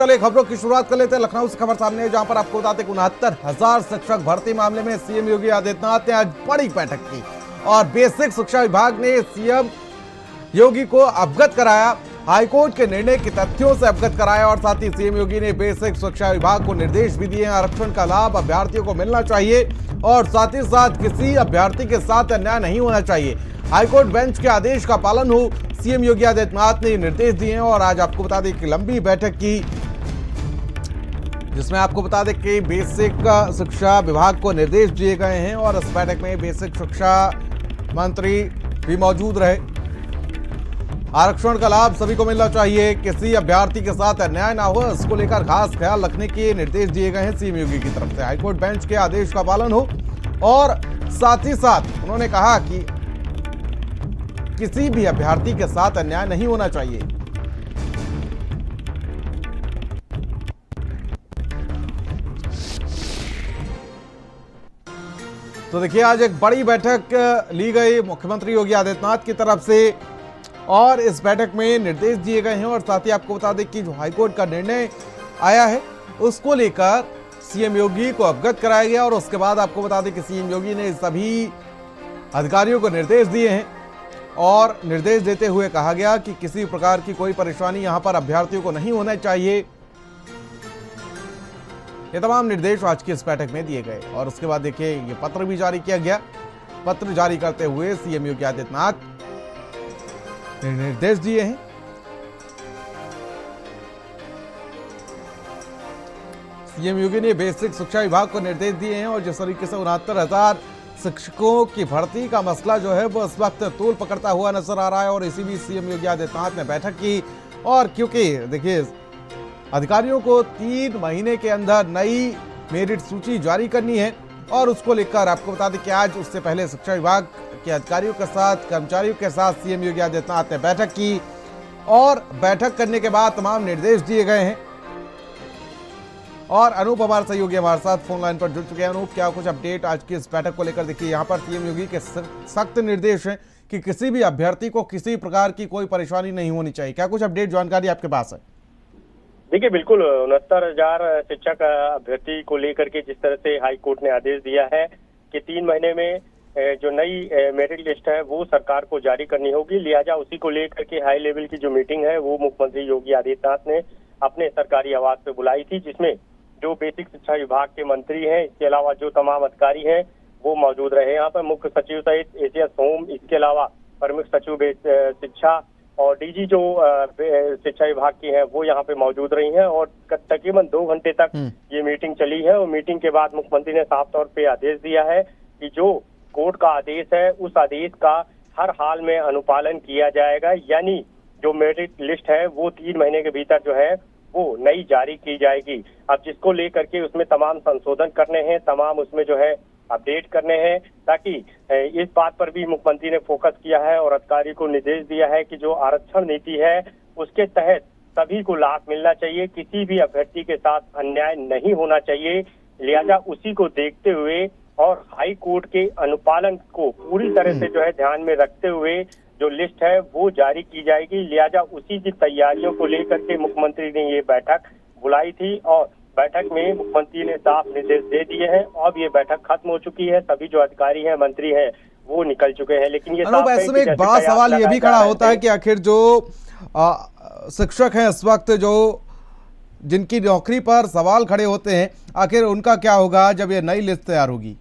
चलिए खबरों की शुरुआत कर लेते हैं। लखनऊ से खबर सामने है जहां पर आपको बताते 69,000 शिक्षक भर्ती मामले में सीएम योगी आदित्यनाथ ने आज बड़ी बैठक की और बेसिक शिक्षा विभाग ने सीएम योगी को अवगत कराया, हाईकोर्ट के निर्णय के तथ्यों से अवगत कराया और साथ ही सीएम योगी ने बेसिक शिक्षा विभाग को निर्देश भी दिए। आरक्षण का लाभ अभ्यर्थियों को मिलना चाहिए और साथ ही साथ किसी अभ्यर्थी के साथ अन्याय नहीं होना चाहिए। हाईकोर्ट बेंच के आदेश का पालन हो, सीएम योगी आदित्यनाथ ने निर्देश दिए हैं। और आज आपको बता दें कि लंबी बैठक की जिसमें आपको बता दें कि बेसिक शिक्षा विभाग को निर्देश दिए गए हैं और इस बैठक में बेसिक शिक्षा मंत्री भी मौजूद रहे। आरक्षण का लाभ सभी को मिलना चाहिए, किसी अभ्यर्थी के साथ अन्याय ना हो, इसको लेकर खास ख्याल रखने के निर्देश दिए गए हैं सीएम योगी की तरफ से। हाईकोर्ट बेंच के आदेश का पालन हो और साथ ही साथ उन्होंने कहा कि किसी भी अभ्यर्थी के साथ अन्याय नहीं होना चाहिए। तो देखिए आज एक बड़ी बैठक ली गई मुख्यमंत्री योगी आदित्यनाथ की तरफ से और इस बैठक में निर्देश दिए गए हैं और साथ ही आपको बता दें कि जो हाईकोर्ट का निर्णय आया है उसको लेकर सीएम योगी को अवगत कराया गया और उसके बाद आपको बता दें कि सीएम योगी ने सभी अधिकारियों को निर्देश दिए हैं और निर्देश देते हुए कहा गया कि किसी प्रकार की कोई परेशानी यहां पर अभ्यर्थियों को नहीं होना चाहिए। ये तमाम निर्देश आज की इस बैठक में दिए गए और उसके बाद देखिए ये पत्र भी जारी किया गया। पत्र जारी करते हुए सीएम योगी आदित्यनाथ ने निर्देश दिए हैं। सीएम योगी ने बेसिक शिक्षा विभाग को निर्देश दिए हैं और जिस तरीके से 69,000 शिक्षकों की भर्ती का मसला जो है वो इस वक्त तूल पकड़ता हुआ नजर आ रहा है और इसी बीच सीएम योगी आदित्यनाथ ने बैठक की और क्योंकि देखिए अधिकारियों को 3 महीने के अंदर नई मेरिट सूची जारी करनी है और उसको लेकर आपको बता दें कि आज उससे पहले शिक्षा विभाग के अधिकारियों के साथ, कर्मचारियों के साथ सीएम योगी आदित्यनाथ ने बैठक की और बैठक करने के बाद तमाम निर्देश दिए गए हैं। और अनूप हमारे सहयोगी हमारे साथ फोन लाइन पर जुड़ चुके हैं। अनूप, क्या कुछ अपडेट आज की इस बैठक को लेकर? देखिए यहाँ पर सीएम योगी के सख्त निर्देश हैं कि किसी भी अभ्यर्थी को किसी प्रकार की कोई परेशानी नहीं होनी चाहिए। क्या कुछ अपडेट जानकारी आपके पास है? देखिए बिल्कुल 69,000 शिक्षक अभ्यर्थी को लेकर के जिस तरह से हाई कोर्ट ने आदेश दिया है कि 3 महीने में जो नई मेरिट लिस्ट है वो सरकार को जारी करनी होगी, लिहाजा उसी को लेकर के हाई लेवल की जो मीटिंग है वो मुख्यमंत्री योगी आदित्यनाथ ने अपने सरकारी आवास पे बुलाई थी, जिसमें जो बेसिक शिक्षा विभाग के मंत्री हैं, इसके अलावा जो तमाम अधिकारी हैं वो मौजूद रहे। यहाँ पर मुख्य सचिव सहित एसीएस होम, इसके अलावा प्रमुख सचिव शिक्षा और डीजी जो शिक्षा विभाग की है वो यहाँ पे मौजूद रही हैं और तकरीबन 2 घंटे तक ये मीटिंग चली है। और मीटिंग के बाद मुख्यमंत्री ने साफ तौर पे आदेश दिया है कि जो कोर्ट का आदेश है उस आदेश का हर हाल में अनुपालन किया जाएगा, यानी जो मेरिट लिस्ट है वो 3 महीने के भीतर जो है वो नई जारी की जाएगी। अब जिसको लेकर के उसमें तमाम संशोधन करने हैं, तमाम उसमें जो है अपडेट करने हैं, ताकि इस बात पर भी मुख्यमंत्री ने फोकस किया है और अधिकारी को निर्देश दिया है कि जो आरक्षण नीति है उसके तहत सभी को लाभ मिलना चाहिए, किसी भी अभ्यर्थी के साथ अन्याय नहीं होना चाहिए। लिहाजा उसी को देखते हुए और हाई कोर्ट के अनुपालन को पूरी तरह से जो है ध्यान में रखते हुए जो लिस्ट है वो जारी की जाएगी। लिहाजा उसी की तैयारियों को लेकर के मुख्यमंत्री ने ये बैठक बुलाई थी और बैठक में मुख्यमंत्री ने साफ निर्देश दे दिए हैं। अब ये बैठक खत्म हो चुकी है, सभी जो अधिकारी हैं, मंत्री हैं वो निकल चुके हैं। लेकिन ये ऐसे में एक बड़ा सवाल ये भी खड़ा होता है कि आखिर जो शिक्षक हैं इस वक्त जो जिनकी नौकरी पर सवाल खड़े होते हैं, आखिर उनका क्या होगा जब ये नई लिस्ट तैयार होगी?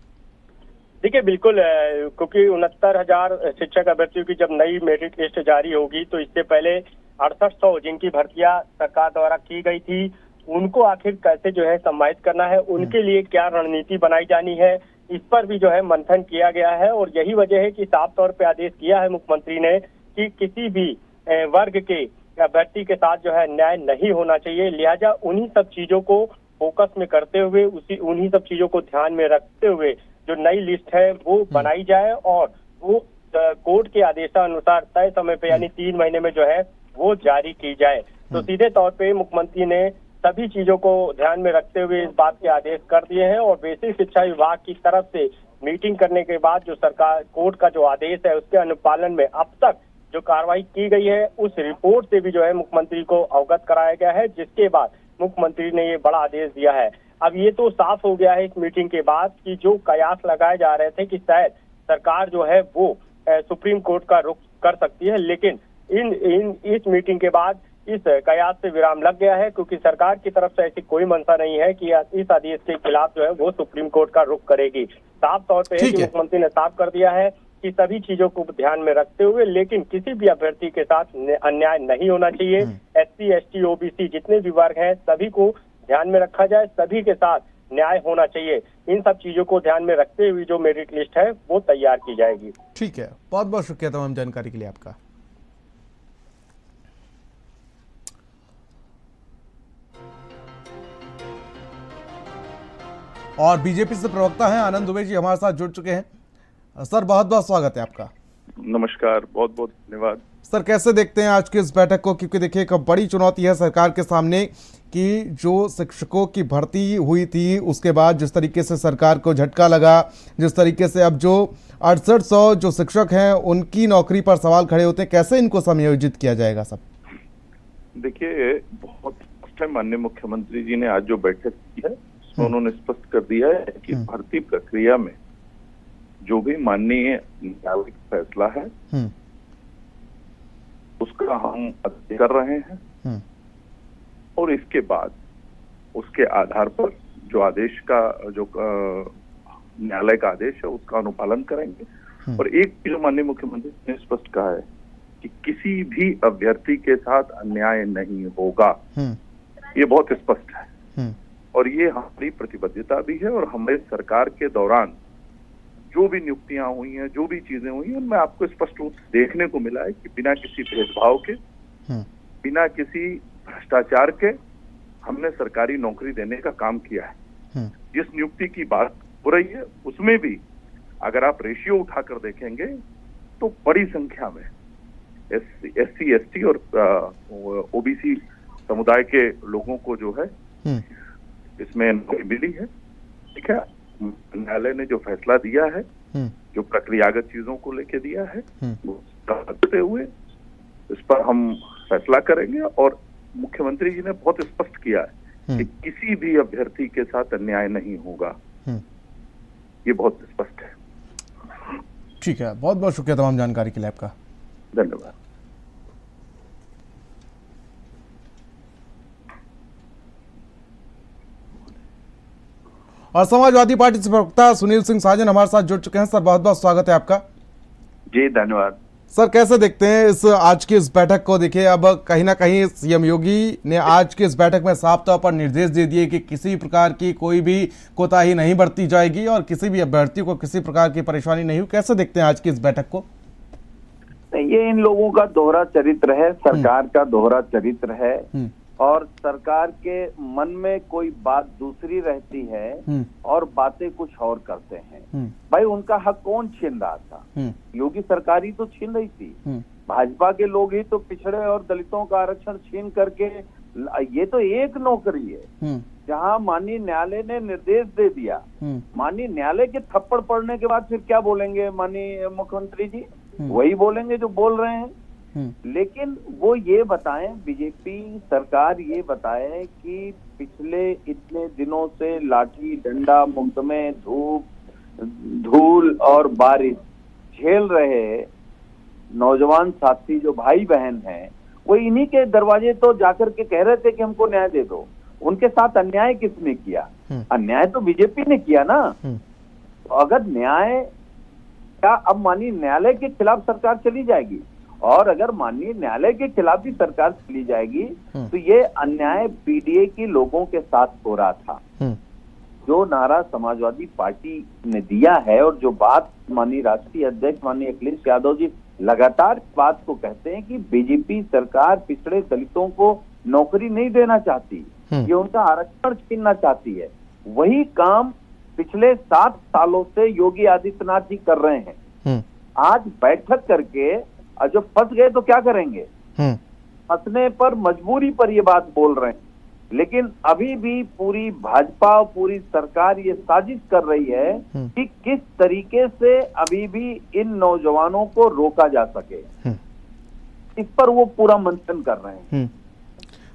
देखिए बिल्कुल, क्योंकि 69,000 शिक्षक अभ्यर्थियों की जब नई मेरिट लिस्ट जारी होगी तो इससे पहले 6800 जिनकी भर्तियां सरकार द्वारा की गई थी उनको आखिर कैसे जो है सम्मानित करना है, उनके लिए क्या रणनीति बनाई जानी है, इस पर भी जो है मंथन किया गया है। और यही वजह है कि साफ तौर पे आदेश किया है मुख्यमंत्री ने कि किसी भी वर्ग के अभ्यर्थी के साथ जो है न्याय नहीं होना चाहिए। लिहाजा उन्हीं सब चीजों को फोकस में करते हुए उन्हीं सब चीजों को ध्यान में रखते हुए जो नई लिस्ट है वो बनाई जाए और वो कोर्ट के आदेशानुसार तय समय पे यानी 3 महीने में जो है वो जारी की जाए। तो सीधे तौर पे मुख्यमंत्री ने सभी चीजों को ध्यान में रखते हुए इस बात के आदेश कर दिए हैं और बेसिक शिक्षा विभाग की तरफ से मीटिंग करने के बाद जो सरकार कोर्ट का जो आदेश है उसके अनुपालन में अब तक जो कार्रवाई की गई है उस रिपोर्ट से भी जो है मुख्यमंत्री को अवगत कराया गया है, जिसके बाद मुख्यमंत्री ने ये बड़ा आदेश दिया है। अब ये तो साफ हो गया है इस मीटिंग के बाद कि जो कयास लगाए जा रहे थे कि शायद सरकार जो है वो सुप्रीम कोर्ट का रुख कर सकती है, लेकिन इस मीटिंग के बाद इस कयास से विराम लग गया है, क्योंकि सरकार की तरफ से ऐसी कोई मंशा नहीं है कि इस आदेश के खिलाफ जो है वो सुप्रीम कोर्ट का रुख करेगी। साफ तौर पे है कि मुख्यमंत्री ने साफ कर दिया है कि सभी चीजों को ध्यान में रखते हुए, लेकिन किसी भी अभ्यर्थी के साथ अन्याय नहीं होना चाहिए। SC, ST, OBC जितने भी वर्ग हैं सभी को ध्यान में रखा जाए, सभी के साथ न्याय होना चाहिए। इन सब चीजों को ध्यान में रखते हुए जो मेरिट लिस्ट है वो तैयार की जाएगी। ठीक है, बहुत बहुत शुक्रिया तमाम जानकारी के लिए आपका। और बीजेपी से प्रवक्ता हैं आनंद दुबे जी हमारे साथ जुड़ चुके हैं। सर बहुत बहुत स्वागत है आपका। नमस्कार, बहुत बहुत धन्यवाद। सर कैसे देखते हैं आज की इस बैठक को, क्योंकि देखिए एक बड़ी चुनौती है सरकार के सामने कि जो शिक्षकों की भर्ती हुई थी उसके बाद जिस तरीके से सरकार को झटका लगा, जिस तरीके से अब जो 6800 जो शिक्षक हैं उनकी नौकरी पर सवाल खड़े होते हैं, कैसे इनको समायोजित किया जाएगा सब? देखिए, बहुत स्पष्ट है, माननीय मुख्यमंत्री जी ने आज जो बैठक की है उसमें उन्होंने स्पष्ट कर दिया है कि भर्ती प्रक्रिया में जो भी माननीय न्यायालय का फैसला है उसका हम अध्ययन कर रहे हैं और इसके बाद उसके आधार पर जो आदेश का जो न्यायालय का आदेश है उसका अनुपालन करेंगे। और एक चीज माननीय मुख्यमंत्री ने स्पष्ट कहा है कि किसी भी अभ्यर्थी के साथ अन्याय नहीं होगा। ये बहुत स्पष्ट है और ये हमारी प्रतिबद्धता भी है। और हमारे सरकार के दौरान जो भी नियुक्तियां हुई हैं, जो भी चीजें हुई हैं, उनमें आपको स्पष्ट रूप से देखने को मिला है कि बिना किसी भेदभाव के, बिना किसी भ्रष्टाचार के हमने सरकारी नौकरी देने का काम किया है। जिस नियुक्ति की बात हो रही है उसमें भी अगर आप रेशियो उठाकर देखेंगे तो बड़ी संख्या में SC, ST और OBC समुदाय के लोगों को जो है इसमें नौकरी मिली है। ठीक है, न्यायालय ने जो फैसला दिया है, जो प्रक्रियागत चीजों को लेके दिया है, करते हुए इस पर हम फैसला करेंगे। और मुख्यमंत्री जी ने बहुत स्पष्ट किया है कि किसी भी अभ्यर्थी के साथ अन्याय नहीं होगा। ये बहुत स्पष्ट है। ठीक है, बहुत बहुत शुक्रिया तमाम जानकारी के लिए आपका। धन्यवाद। और समाजवादी पार्टी से प्रवक्ता सुनील सिंह साजन हमारे साथ जुड़ चुके हैं। सर बहुत बहुत स्वागत है आपका। जी धन्यवाद। सर कैसे देखते हैं इस आज की इस बैठक को? देखिए अब कहीं ना कहीं CM योगी ने आज की इस बैठक में साफ तौर पर निर्देश दे दिए कि किसी प्रकार की कोई भी कोताही नहीं बरती जाएगी और किसी भी अभ्यर्थी को किसी प्रकार की परेशानी नहीं हो। कैसे देखते हैं आज की इस बैठक को? ये इन लोगों का दोहरा चरित्र है, सरकार का दोहरा चरित्र है और सरकार के मन में कोई बात दूसरी रहती है और बातें कुछ और करते हैं। भाई उनका हक कौन छीन रहा था? योगी सरकार ही तो छीन रही थी। भाजपा के लोग ही तो पिछड़े और दलितों का आरक्षण छीन करके, ये तो एक नौकरी है जहां माननीय न्यायालय ने निर्देश दे दिया। माननीय न्यायालय के थप्पड़ पड़ने के बाद फिर क्या बोलेंगे माननीय मुख्यमंत्री जी? वही बोलेंगे जो बोल रहे हैं। लेकिन वो ये बताएं, बीजेपी सरकार ये बताए कि पिछले इतने दिनों से लाठी डंडा मुकदमे धूप धूल और बारिश झेल रहे नौजवान साथी जो भाई बहन हैं, वो इन्हीं के दरवाजे तो जाकर के कह रहे थे कि हमको न्याय दे दो। उनके साथ अन्याय किसने किया? अन्याय तो बीजेपी ने किया ना। तो अगर न्याय क्या अब माननीय न्यायालय के खिलाफ सरकार चली जाएगी? और अगर माननीय न्यायालय के खिलाफ भी सरकार चली जाएगी तो ये अन्याय PDA के लोगों के साथ हो रहा था। जो नारा समाजवादी पार्टी ने दिया है और जो बात माननीय राष्ट्रीय अध्यक्ष माननीय अखिलेश यादव जी लगातार बात को कहते हैं कि बीजेपी सरकार पिछड़े दलितों को नौकरी नहीं देना चाहती, ये उनका आरक्षण छीनना चाहती है। वही काम पिछले 7 सालों से योगी आदित्यनाथ जी कर रहे हैं। आज बैठक करके जब फंस गए तो क्या करेंगे? फंसने पर मजबूरी पर ये बात बोल रहे हैं। लेकिन अभी भी पूरी भाजपा पूरी सरकार ये साजिश कर रही है कि किस तरीके से अभी भी इन नौजवानों को रोका जा सके। इस पर वो पूरा मंथन कर रहे हैं।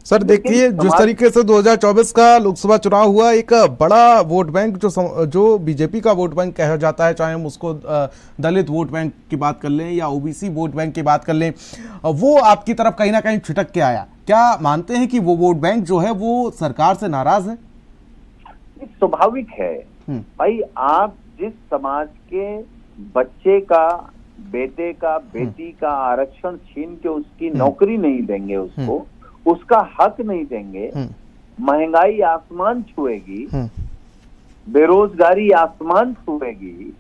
सर देखिए, जिस तरीके से 2024 का लोकसभा चुनाव हुआ, एक बड़ा वोट बैंक जो बीजेपी का वोट बैंक कहा जाता है, चाहे हम उसको दलित वोट बैंक की बात कर लें या ओबीसी वोट बैंक की बात कर लें, वो आपकी तरफ कहीं ना कहीं छिटक के आया। क्या मानते हैं कि वो वोट बैंक जो है वो सरकार से नाराज है? स्वाभाविक है भाई, आप जिस समाज के बच्चे का, बेटे का, बेटी का आरक्षण छीन के उसकी नौकरी नहीं देंगे, उसको उसका हक नहीं देंगे, महंगाई आसमान छुएगी, बेरोजगारी आसमान छुएगी,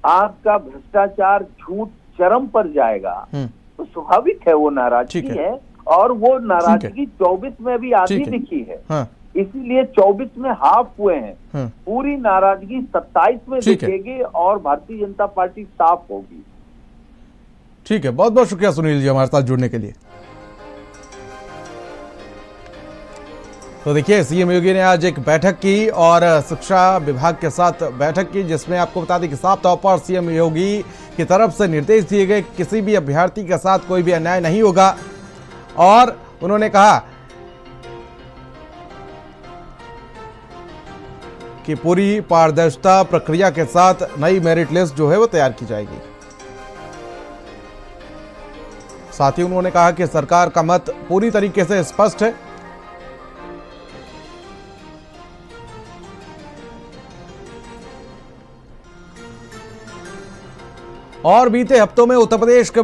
आपका भ्रष्टाचार झूठ चरम पर जाएगा, तो स्वाभाविक है वो नाराजगी है। और वो नाराजगी 24 में भी आधी दिखी है, इसीलिए 24 में हाफ हुए हैं। पूरी नाराजगी 27 में दिखेगी और भारतीय जनता पार्टी साफ होगी। ठीक है, बहुत बहुत शुक्रिया सुनील जी हमारे साथ जुड़ने के लिए। तो देखिए, सीएम योगी ने आज एक बैठक की और शिक्षा विभाग के साथ बैठक की, जिसमें आपको बता दें कि साफ तौर पर सीएम योगी की तरफ से निर्देश दिए गए किसी भी अभ्यर्थी के साथ कोई भी अन्याय नहीं होगा। और उन्होंने कहा कि पूरी पारदर्शिता प्रक्रिया के साथ नई मेरिट लिस्ट जो है वो तैयार की जाएगी। साथ ही उन्होंने कहा कि सरकार का मत पूरी तरीके से स्पष्ट है। और बीते हफ्तों में उत्तर प्रदेश के